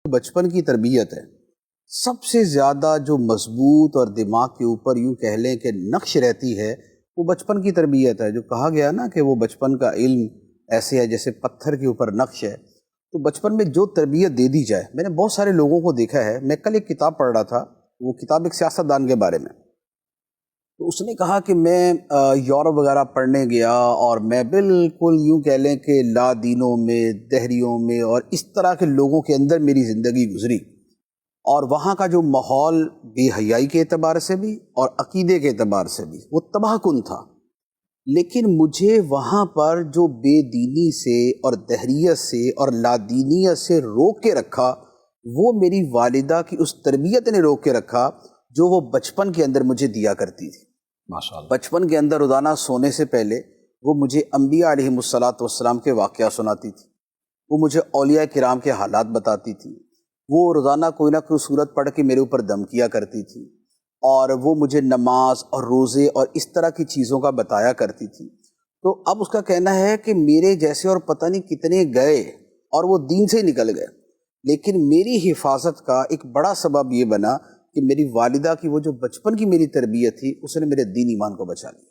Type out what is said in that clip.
بچپن کی تربیت ہے سب سے زیادہ جو مضبوط اور دماغ کے اوپر یوں کہہ لیں کہ نقش رہتی ہے، وہ بچپن کی تربیت ہے۔ جو کہا گیا نا کہ وہ بچپن کا علم ایسے ہے جیسے پتھر کے اوپر نقش ہے، تو بچپن میں جو تربیت دے دی جائے۔ میں نے بہت سارے لوگوں کو دیکھا ہے، میں کل ایک کتاب پڑھ رہا تھا، وہ کتاب ایک سیاست دان کے بارے میں، تو اس نے کہا کہ میں یورپ وغیرہ پڑھنے گیا اور میں بالکل یوں کہہ لیں کہ لا دینوں میں، دہریوں میں اور اس طرح کے لوگوں کے اندر میری زندگی گزری، اور وہاں کا جو ماحول بے حیائی کے اعتبار سے بھی اور عقیدے کے اعتبار سے بھی وہ تباہ کن تھا۔ لیکن مجھے وہاں پر جو بے دینی سے اور دہریت سے اور لادینیت سے روک کے رکھا، وہ میری والدہ کی اس تربیت نے روک کے رکھا جو وہ بچپن کے اندر مجھے دیا کرتی تھی۔ ماشاءاللہ۔ بچپن کے اندر روزانہ سونے سے پہلے وہ مجھے انبیاء علیہم الصلاۃ والسلام کے واقعہ سناتی تھی، وہ مجھے اولیاء کرام کے حالات بتاتی تھی، وہ روزانہ کوئی نہ کوئی صورت پڑھ کے میرے اوپر دم کیا کرتی تھی، اور وہ مجھے نماز اور روزے اور اس طرح کی چیزوں کا بتایا کرتی تھی۔ تو اب اس کا کہنا ہے کہ میرے جیسے اور پتہ نہیں کتنے گئے اور وہ دین سے نکل گئے، لیکن میری حفاظت کا ایک بڑا سبب یہ بنا کہ میری والدہ کی وہ جو بچپن کی میری تربیت تھی، اس نے میرے دین ایمان کو بچا لیا۔